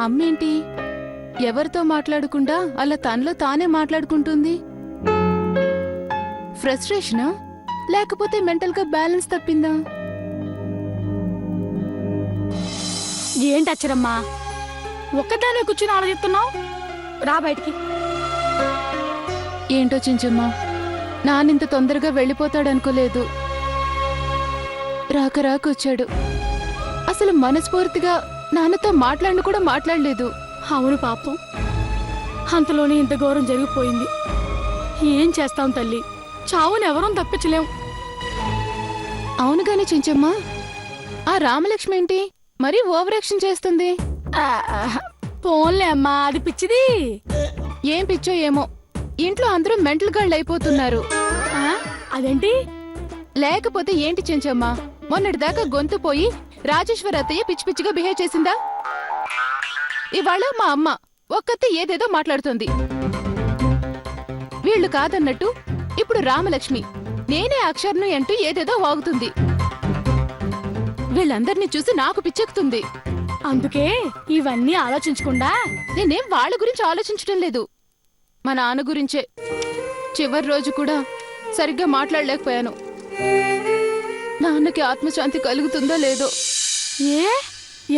అమ్మేంటి ఎవరితో మాట్లాడకుండా అలా తనలో తానే మాట్లాడుకుంటుంది? ఫ్రస్ట్రేషనా లేకపోతే మెంటల్ గా బ్యాలెన్స్ తప్పిందా? ఏంటి అచ్చరమ్మా ఒక్కదానే కూర్చుని ఆలోచిస్తున్నావు? రా బయటికి. ఏంటో చించమ్మా, నానింత తొందరగా వెళ్ళిపోతాడనుకోలేదు. రాక రాక వచ్చాడు. అసలు మనస్ఫూర్తిగా నాన్నతో మాట్లాడిన కూడా మాట్లాడలేదు. అవును పాపం, అంతలోనే ఇంత ఘోరం జరిగిపోయింది. ఏం చేస్తాం తల్లి, చావుని ఎవరూ తప్పించలేం. అవునుగాని చించమ్మా, ఆ రామలక్ష్మి ఏంటి మరీ ఓవర్ యాక్షన్ చేస్తుంది? పోన్లే అమ్మా, అది పిచ్చిది. ఏం పిచ్చో ఏమో, ఇంట్లో అందరూ మెంటల్ గాళ్ళు అయిపోతున్నారు. అదేంటి? లేకపోతే ఏంటి చించమ్మా, మొన్నటిదాకా గొంతు పోయి రాజేశ్వరి అత్తయ్య పిచ్చి పిచ్చిగా బిహేవ్ చేసిందా? ఇవాళ మా అమ్మ ఒక్కతే ఏదేదో మాట్లాడుతుంది. వీళ్ళు కాదన్నట్టు ఇప్పుడు రామలక్ష్మి నేనే అక్షర్ను అంటూ ఏదేదో వాగుతుంది. వీళ్ళందర్నీ చూసి నాకు పిచ్చెక్కుతుంది. అందుకే ఇవన్నీ ఆలోచించకుండా నేనేం వాళ్ళ గురించి ఆలోచించటం లేదు, మా నాన్న గురించే. చివరి రోజు కూడా సరిగ్గా మాట్లాడలేకపోయాను. నాన్నకి ఆత్మశాంతి కలుగుతుందో లేదో. ఏ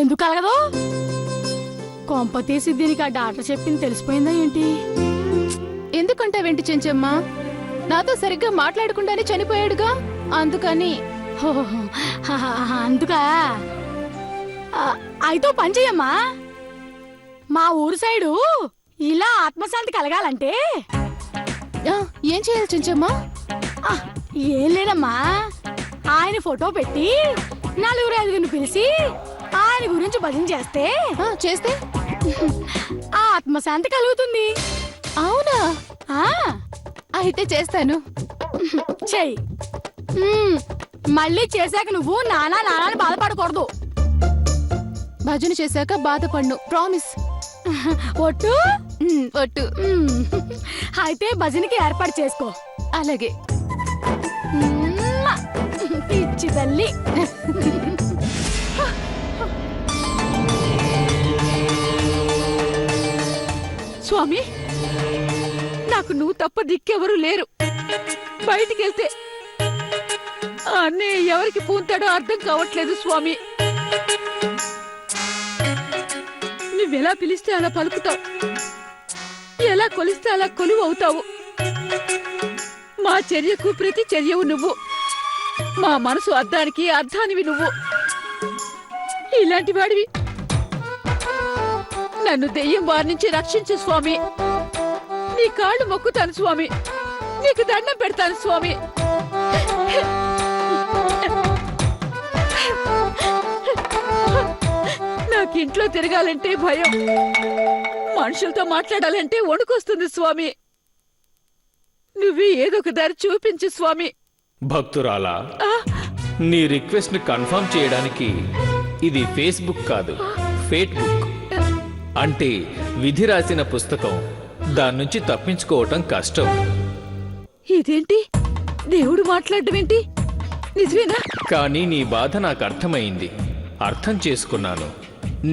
ఎందుకు కలగదు? కొంప తీసి దీనికి ఆ డాక్టర్ చెప్పింది తెలిసిపోయిందా ఏంటి? ఎందుకంటావేంటి చెంచమ్మా, నాతో సరిగ్గా మాట్లాడకుండానే చనిపోయాడుగా, అందుకని. అందుకా? అయితే పని చెయ్యమ్మా, మా ఊరు సైడు ఇలా ఆత్మశాంతి కలగాలంటే ఏం చేయాలి చెంచమ్మా? ఏం లేదమ్మా, ఆయన ఫోటో పెట్టి 4-5 పిలిచి ఆయన గురించి భజన చేస్తే చేస్తే ఆత్మశాంతి కలుగుతుంది. అవునా? అయితే చేస్తాను. చెయ్యి. మళ్ళీ చేశాక నువ్వు నానా నానాని బాధపడకూడదు. భజన చేశాక బాధపడ్ను, ప్రామిస్. ఒట్టు? ఒట్టు. అయితే భజనకి ఏర్పాటు చేసుకో. అలాగే. పిచ్చి తల్లి. స్వామి, నాకు నువ్వు తప్ప దిక్కెవరూ లేరు. బయటికెళ్తే ఆ అన్నయ్య ఎవరికి పూంతాడో అర్థం కావట్లేదు స్వామి. నువ్వెలా పిలిస్తే అలా పలుకుతావు, ఎలా కొలిస్తే అలా కొలువు అవుతావు. మా చర్యకు ప్రతి చర్యవు నువ్వు, మా మనసు అర్థానికి అర్థానివి నువ్వు. ఇలాంటి వాడివి నన్ను దెయ్యం వారి నుంచి రక్షించు స్వామి. నీ కాళ్ళు మొక్కుతాను స్వామి, నీకు దండం పెడతాను స్వామి. నాకు ఇంట్లో తిరగాలంటే భయం, మనుషులతో మాట్లాడాలంటే వణుకొస్తుంది స్వామి. నువ్వు ఏదో ఒక దారి చూపించు స్వామి. భక్తురాలా, నీ రిక్వెస్ట్ ని కన్ఫర్మ్ చేయడానికి ఇది ఫేస్బుక్ కాదు, ఫేట్ బుక్. అంటే విధి రాసిన పుస్తకం, దాని నుంచి తప్పించుకోవటం కష్టం. ఇదేంటి, దేవుడు మాట్లాడడం ఏంటి? నిజమేనా? కానీ నీ బాధ నాకు అర్థమైంది, అర్థం చేసుకున్నాను.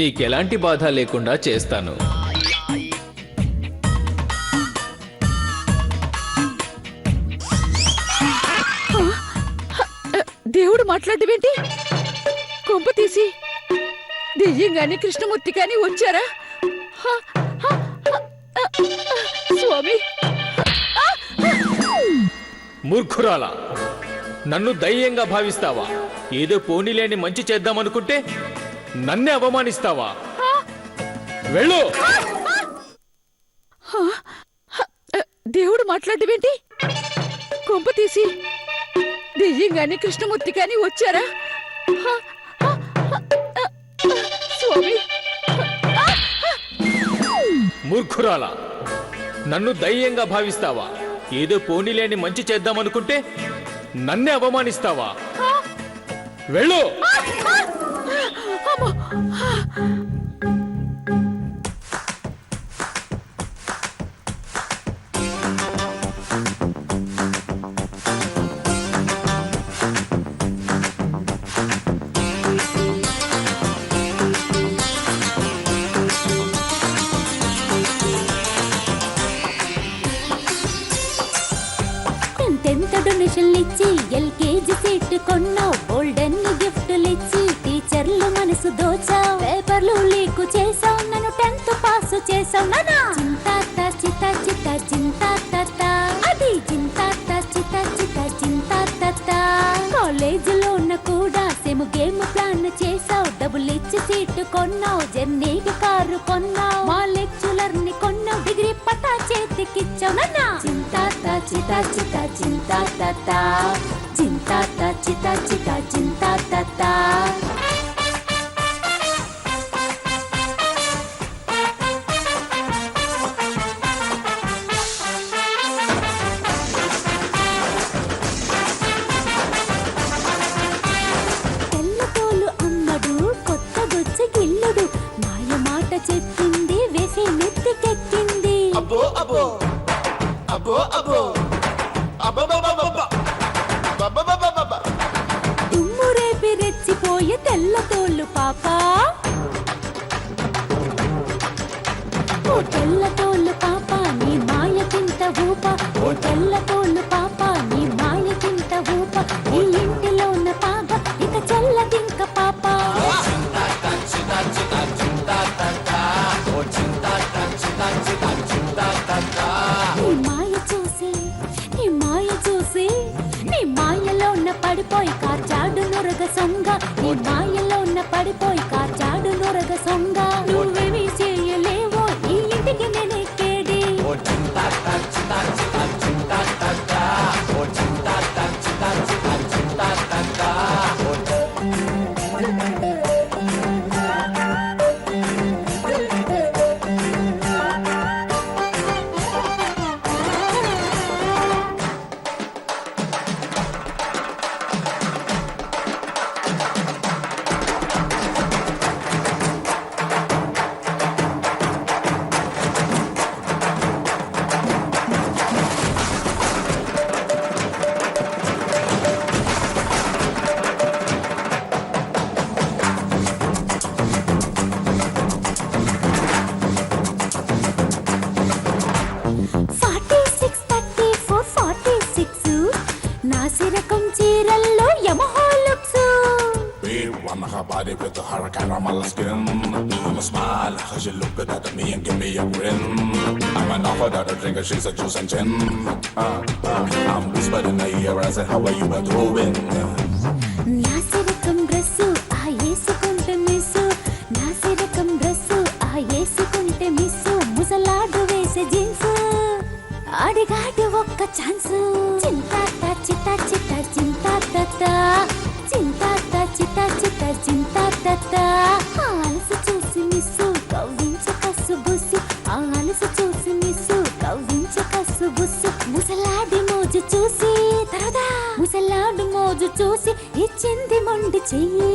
నీకెలాంటి బాధ లేకుండా చేస్తాను. దేవుడు మాట్లాడడం ఏంటి? కొంప తీసి దెయ్యం గాని కృష్ణమూర్తి గాని వచ్చారా? స్వామి, మూర్ఖురాలా, నన్ను దయ్యంగా భావిస్తావా? ఏదో పోనీలేని మంచి చేద్దామనుకుంటే నన్నే అవమానిస్తావా? వెళ్ళు. దేవుడు మాట్లాడడం ఏంటి? కొంప తీసి దెయ్యం గాని కృష్ణమూర్తి గాని వచ్చారా? స్వామి, మూర్ఖురాలా, నన్ను దయ్యంగా భావిస్తావా? ఏదో పోనీలేని మంచి చేద్దామనుకుంటే నన్నే అవమానిస్తావా? వెళ్ళు. ఎల్కేజీ సీట్ కొన్నావు గోల్డెన్ గిఫ్టులిచ్చి టీచర్లు మనసు దోచావు పేపర్లు లీకు చేసావు నన్ను 10th పాస్ చేసావు నానా చింతాత చిత చిత చింతాత అది చింతాత చిత చిత చింతాత కాలేజీలో ఉన్న కూడా సెము గేమ్ ప్లాన్ చేసావు డబ్బులు ఇచ్చి సీట్ కొన్నావు జర్నీకి కారు కొన్నావు మా లెక్చరర్ ని కొన్నావు డిగ్రీ పట్టా చేతికిచ్చావు నాన్న చింతాత చిత చిత చింతాత చింతాత చిత చిత చింతాత తెల్లతోలు అమ్మడు కొత్త బొచ్చ గిల్లుడు మాయ మాట చెప్పింది వేసి నెత్తికెక్కింది అబ్బో అబ్బో అబ్బో అబ్బో అబ్బబ్బబ్బబ్బబ్బ అబ్బబ్బబ్బబ్బబ్బ తుమ్ము రేపి రెచ్చిపోయే తెల్లతోలు పాప ఓ తెల్లతోలు పాప నీ మాయ కింత ఊప ఓ తెల్లతోలు పాప నీ మాయ కింత ఊప ఈ ఇంటిలో ఉన్న పాప ఇక చల్లదింక పాప నీ మాయ చూసి నీ మాయ చూసి నీ మాయలో ఉన్న పడిపోయి కార్చాడు నురగ సొంగ నీ మాయలో ఉన్న పడిపోయి కార్చాడు నురగ సొంగ నువ్వేమీ చేయలేవో ఈ ఇంటికి నేనెక్కేది నాసిరకం చీరల్లో Yamaha looks Big one, her body with the her caramel skin. I'ma smile, cause you look good at me and give me a grin. I'm an offer that a drinker, she's a juice and gin. I'm whispered in her ear, I said, how are you doing? నాసిరకం dress ఆ వేసుకుంటే miss నాసిరకం dress ఆ వేసుకుంటే miss ముసలాడు వేసే jeans అడిగాడు ఒక్క ఛాన్స్ చింతాత చిత చిత చింతాత చింతాత చిత చిత చింతాత ఆ అలసు చూసి మిస్సు కవ్వించ కసు బుస్సు ఆ అలసు చూసి మిస్సు కవ్వించ కసు బుస్సు ముసలాడి మోజు చూసి తరదా ముసలాడు మోజు చూసి ఇచ్చింది మొండి చెయ్యి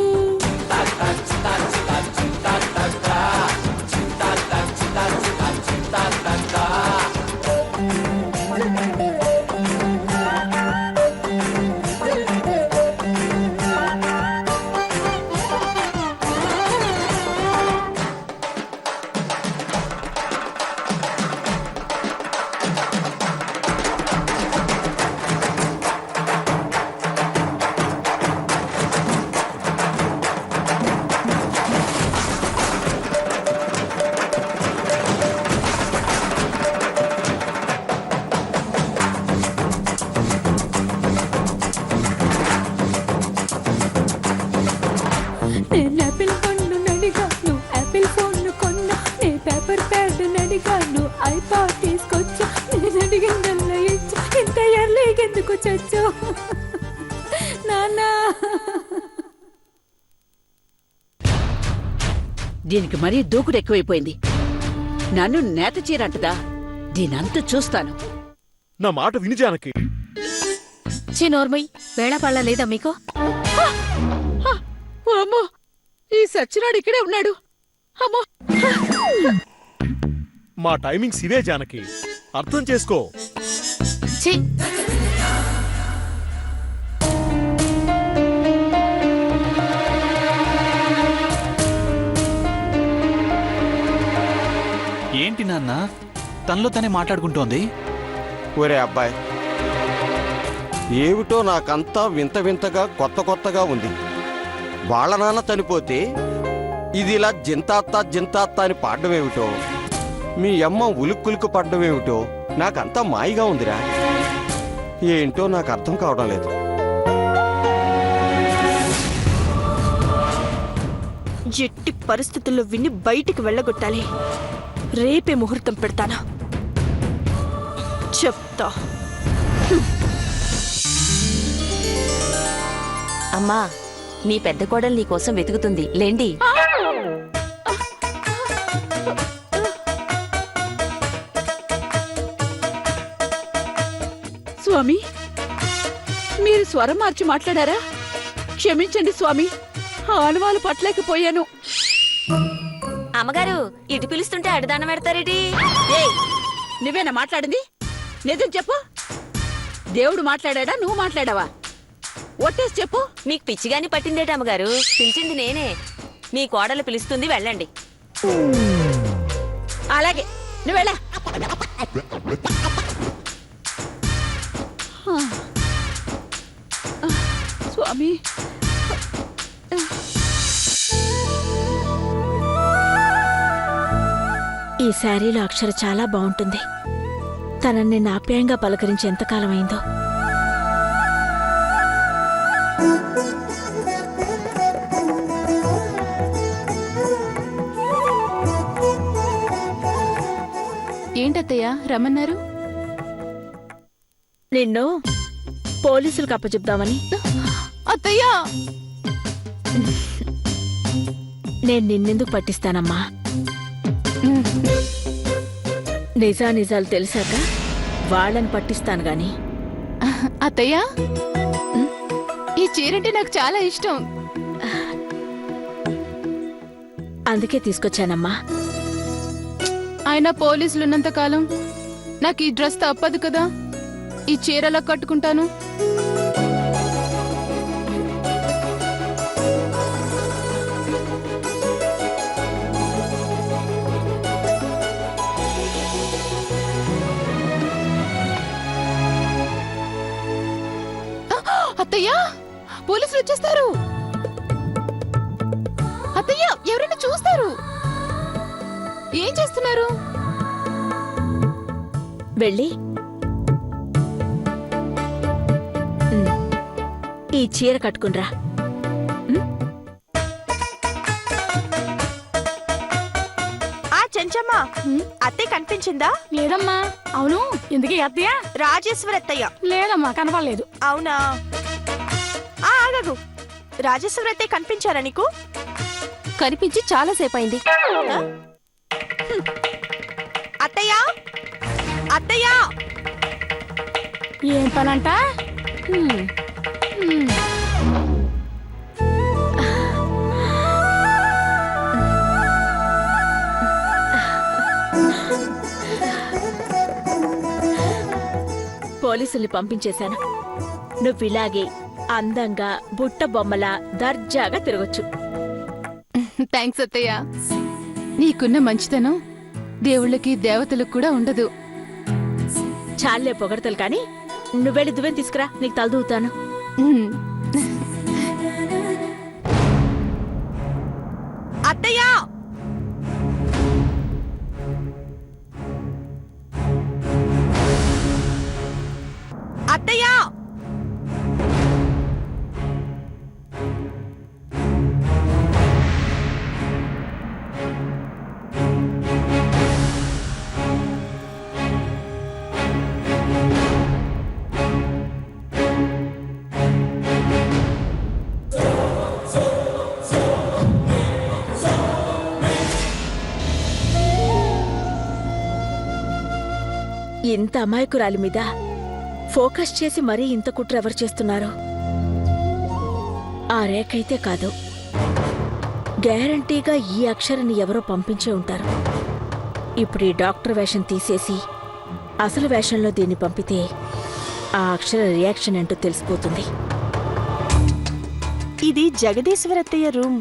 నేను యాపిల్ పండు నడిగాను యాపిల్ ఫోన్ కొన్నా నే పేపర్ ప్యాడ్ నడిగాను ఐపాడ్ తీసుకొచ్చా నేను అడిగిందల్లా ఇచ్చా ఇంత ఎర్లీకి ఎందుకు చచ్చో నాన్నా దీనికి మరీ దూకుడు ఎక్కువైపోయింది. నన్ను నేత చీరంటదా? దీనంతా చూస్తాను. నా మాట విని జానకి. చిన్నోర్మయ్ వేళాపళ్ళ లేదా మీకు? అమ్మో, ఈ సచ్చినాడు ఇక్కడే ఉన్నాడు. అమ్మో, మా టైమింగ్స్ ఇవే జానకి, అర్థం చేసుకో. ఛీ! ఏంటి నాన్న తనలో తనే మాట్లాడుకుంటోంది? ఒరే అబ్బాయి, ఏమిటో నాకంతా వింత వింతగా కొత్త కొత్తగా ఉంది. వాళ్ళ నాన్న చనిపోతే ఇది ఇలా జింతాత్త జింతాత్త అని పాడడమేమిటో, మీ అమ్మ ఉలుక్కులుకు పడ్డమేమిటో నాకంతా మాయిగా ఉందిరా. ఏంటో నాకు అర్థం కావడం లేదు. ఎట్టి పరిస్థితుల్లో విని బయటికి వెళ్ళగొట్టాలి. రేపే ముహూర్తం పెడతానా చెప్తా. అమ్మా, మీ పెద్ద కోడలు నీకోసం వెతుకుతుంది లేండి. స్వామి, మీరు స్వరం మార్చి మాట్లాడారా? క్షమించండి స్వామి, ఆనవాలు పట్టలేకపోయాను. అమ్మగారు, ఇటు పిలుస్తుంటే అడదానం పెడతారేటి? ఏయ్, నువ్వేనా మాట్లాడింది? నిజం చెప్పు. దేవుడు మాట్లాడా, నువ్వు మాట్లాడావా? ఒట్టేసి చెప్పు. మీకు పిచ్చిగాని పట్టిందేట అమ్మగారు? పిలిచింది నేనే. మీ కోడలు పిలుస్తుంది, వెళ్ళండి. అలాగే, నువ్వెళ్ళా. స్వామి, ఈ శారీలో అక్షర చాలా బాగుంటుంది. తనని నాప్యాయంగా పలకరించి ఎంతకాలం అయిందో. ఏంటత్తయ్య రమ్మన్నారు? నిన్ను పోలీసులకు అప్పచెప్దామని. అత్తయ్య, నేను నిన్నెందుకు పట్టిస్తానమ్మా? నిజానిజాలు తెలిసాక వాళ్ళని పట్టిస్తాను గాని. అత్తయ్య, ఈ చీరంటే నాకు చాలా ఇష్టం. అందుకే తీసుకొచ్చానమ్మా. ఆయన పోలీసులున్నంత కాలం నాకు ఈ డ్రెస్ తప్పదు కదా. ఈ చీరలా కట్టుకుంటాను. అత్తయ్య, పోలీసులు వచ్చేస్తారు. అత్తయ్య, ఎవరైనా చూస్తారు. ఏం చేస్తున్నారు? వెళ్ళి ఈ చీర కట్టుకునిరా. చెంచమ్మా, అత్తయ్య కనిపించిందా? లేదమ్మా. అవును, ఎందుకే అత్తయ్య? రాజేశ్వరి అత్తయ్య. లేదమ్మా, కనపడలేదు. అవునా? ఆగగు, రాజేశ్వరి అత్తయ్య కనిపించారా నీకు? కనిపించి చాలాసేపు అయింది. అత్తయ్య, అత్తయ్య, ఏం పనంట? పోలీసుల్ని పంపించేశాను. నువ్విలాగే అందంగా బుట్ట బొమ్మలా దర్జాగా తిరగొచ్చు. థ్యాంక్స్ అత్తయ్య. నీకున్న మంచితనం దేవుళ్ళకి దేవతలకు కూడా ఉండదు. చాలే పొగడతలు కాని, నువ్వెళ్ళి దువ్వెని తీసుకురా, నీకు తలదూతాను. అత్తయ్య, అత్తయ్య, ఇంత అమాయకురాలి మీద ఫోకస్ చేసి మరీ ఇంత కుట్ర ఎవరు చేస్తున్నారు? ఆ రేఖైతే కాదు, గ్యారంటీగా ఈ అక్షరాన్ని ఎవరో పంపించే ఉంటారు. ఇప్పుడు ఈ డాక్టర్ వేషం తీసేసి అసలు వేషంలో దీన్ని పంపితే ఆ అక్షర రియాక్షన్ ఏంటో తెలిసిపోతుంది. ఇది జగదీశ్వరి అత్తయ్య రూమ్.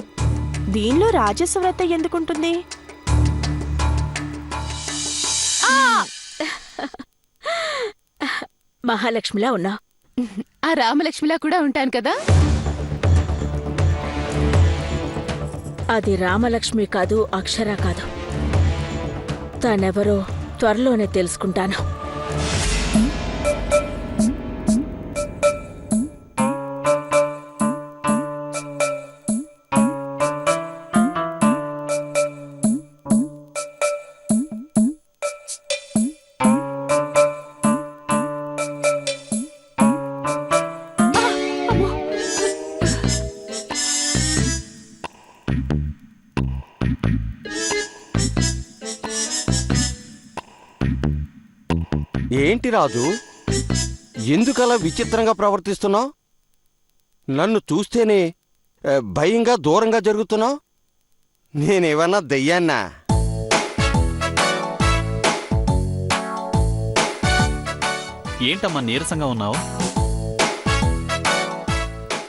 దీనిలో రాజేశ్వరి అత్తయ్య ఎందుకుంటుంది? మహాలక్ష్మిలా ఉన్నావు. ఆ రామలక్ష్మిలా కూడా ఉంటాను కదా. అది రామలక్ష్మి కాదు, అక్షర కాదు. తానెవరో త్వరలోనే తెలుసుకుంటాను. ఏంటి రాజు, ఎందుకలా విచిత్రంగా ప్రవర్తిస్తున్నావు? నన్ను చూస్తేనే భయంగా దూరంగా జరుగుతున్నావు. నేనేమన్నా దయ్యాన్నా? ఏంటమ్మా నీరసంగా ఉన్నావు?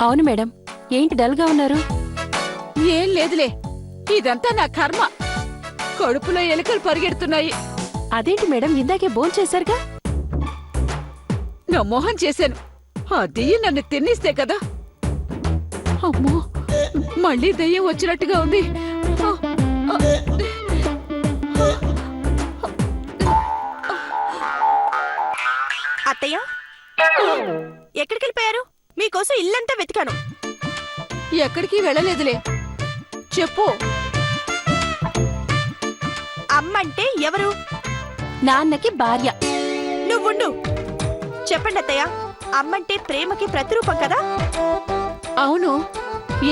అవును మేడం, ఏంటి డల్గా ఉన్నారు? ఏం లేదులే, ఇదంతా నా కర్మ. కడుపులో ఎలుకలు పరిగెడుతున్నాయి. అదేంటి మేడం, ఇందాకే భోంచేశారుగా. నా మోహన్ చేశాను, ఆ దెయ్యం నన్ను తిన్నిస్తే కదా. అమ్మో, మళ్ళీ దెయ్యం వచ్చినట్టుగా ఉంది. ఆ, ఆ, అత్తయ్య, ఎక్కడికి వెళ్ళిపోయారు? మీకోసం ఇల్లంతా వెతికాను. ఎక్కడికి వెళ్ళలేదులే. చెప్పు. అమ్మంటే ఎవరు? నాన్నకి భార్య. నువ్వుండు. చెప్పండి అత్తయ్య, అమ్మంటే ప్రేమకి ప్రతిరూపం కదా. అవును,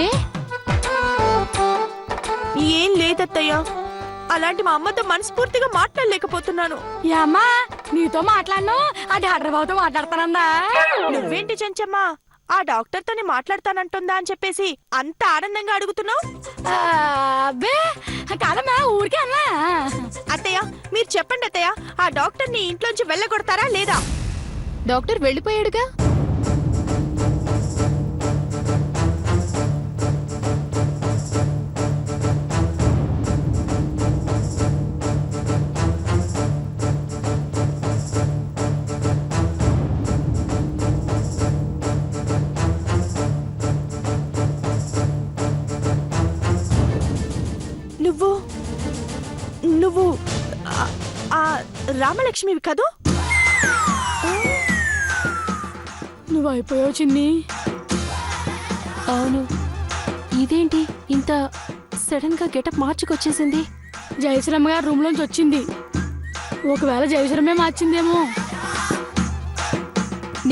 ఏ? ఏం లేదత్తయ్య, అలాంటి మా అమ్మతో మనస్ఫూర్తిగా మాట్లాడలేకపోతున్నాను. ఏమ్మా, నీతో మాట్లాడను, అది హైదరాబాద్తో మాట్లాడతానందా? నువ్వేంటి చెంచమ్మా, ఆ డాక్టర్తోనే మాట్లాడతానంటుందా అని చెప్పేసి అంత ఆనందంగా అడుగుతున్నావు? అబ్బే కాదమ్మా, ఊరికే అన్నా. అత్తయ్య, మీరు చెప్పండి అత్తయ్య, ఆ డాక్టర్ని ఇంట్లోంచి వెళ్ళగొడతారా లేదా? డాక్టర్ వెళ్ళిపోయాడుగా. నువ్వు ఆ రామలక్ష్మివి కదూ? నువ్వు అయిపోయావు చిన్ని. అవును. ఇదేంటి ఇంత సడన్ గా గెటప్ మార్చుకొచ్చేసింది? జయశ్రమ గారు రూమ్ లోంచి వచ్చింది. ఒకవేళ జయశ్రమే మార్చిందేమో.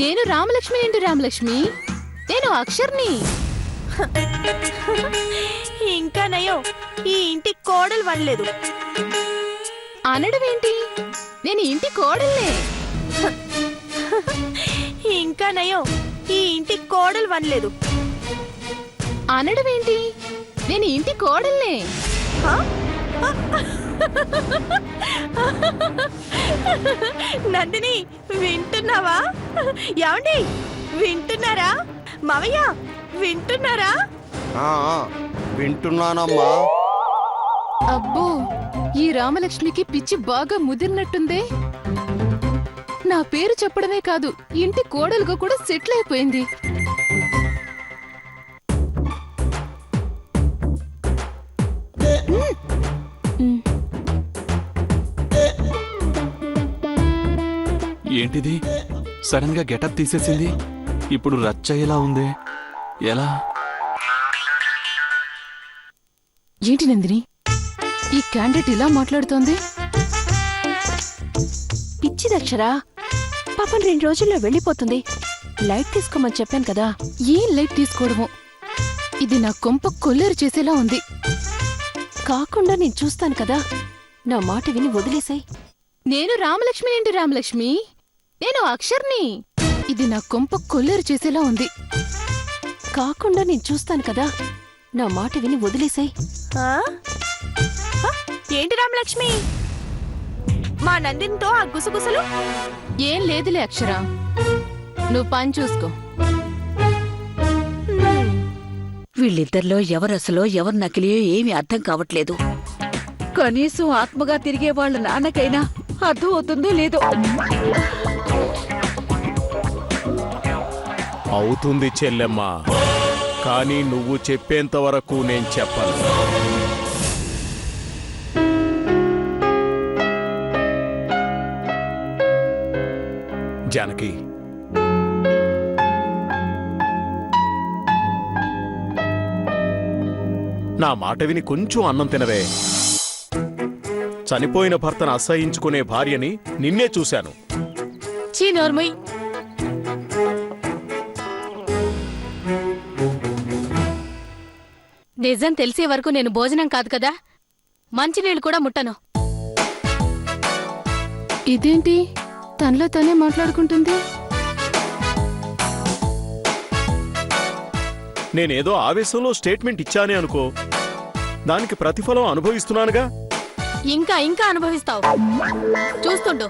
నేను రామలక్ష్మి ఏంటి రామలక్ష్మి, నేను అక్షర్ని. ఇంకా నయం, ఈ ఇంటి కోడలు వనలేదు. అనడమేంటి, నేను ఇంటి కోడల్నే. ఇంకా నయం, ఈ ఇంటి కోడలు వనలేదు. అనడమేంటి, నేను ఇంటి కోడల్నే. నందిని, వింటున్నావా? ఏమండి, వింటున్నారా? మావయ్య, వింటున్నారా? వింటున్నానమ్మా. అబ్బో, ఈ రామలక్ష్మికి పిచ్చి బాగా ముదిరినట్టుందే. నా పేరు చెప్పడమే కాదు, ఇంటి కోడలుగా కూడా సెటిల్ అయిపోయింది. ఏంటిది, సడన్ గా గెటప్ తీసేసింది? ఇప్పుడు రచ్చయ్యేలా ఉంది. ఎలా? ఏంటి నందిని, ఈ క్యాండిడేట్ ఇలా మాట్లాడుతోంది? పిచ్చిదక్షరా, పాపం 2 రోజుల్లో వెళ్ళిపోతుంది. లైట్ తీసుకోమని చెప్పాను కదా. ఏం లైట్ తీసుకోవడము, ఇది నా కొంప కొల్లేరు చేసేలా ఉంది. కాకుండా నేను చూస్తాను కదా, నా మాట విని వదిలేసాయి. నేను రామలక్ష్మి ఏంటి రామలక్ష్మి, నేను అక్షర్ని. ఇది నా కొంప కొల్లేరు చేసేలా ఉంది. కాకుండా నేను చూస్తాను కదా, నా మాట విని వదిలేసాయి. ఏంటి రామలక్ష్మి, మా నందినితో ఆ గుసగుసలు? ఏం లేదులే అక్షర, నువ్వు పని చూసుకో. వీళ్ళిద్దరిలో ఎవరసలో ఎవరు నకిలియో ఏమీ అర్థం కావట్లేదు. కనీసం ఆత్మగా తిరిగే వాళ్ళ నాన్నకైనా అర్థం అవుతుందో లేదో. అవుతుంది చెల్లెమ్మ, కానీ నువ్వు చెప్పేంత వరకు నేను చెప్పను. జానకి, నా మాట విని కొంచెం అన్నం తినవే. చనిపోయిన భర్తను అసహించుకునే భార్యని నిన్నే చూశాను. చీ నోర్మయ్. నిజం తెలిసే వరకు నేను భోజనం కాదు కదా, మంచినీళ్ళు కూడా ముట్టను. ఇదేంటి తనలో తనే మాట్లాడుకుంటుంది? నేనేదో ఆవేశంలో స్టేట్మెంట్ ఇచ్చానే అనుకో, దానికి ప్రతిఫలం అనుభవిస్తున్నానుగా. ఇంకా ఇంకా అనుభవిస్తావు. చూస్తుండు.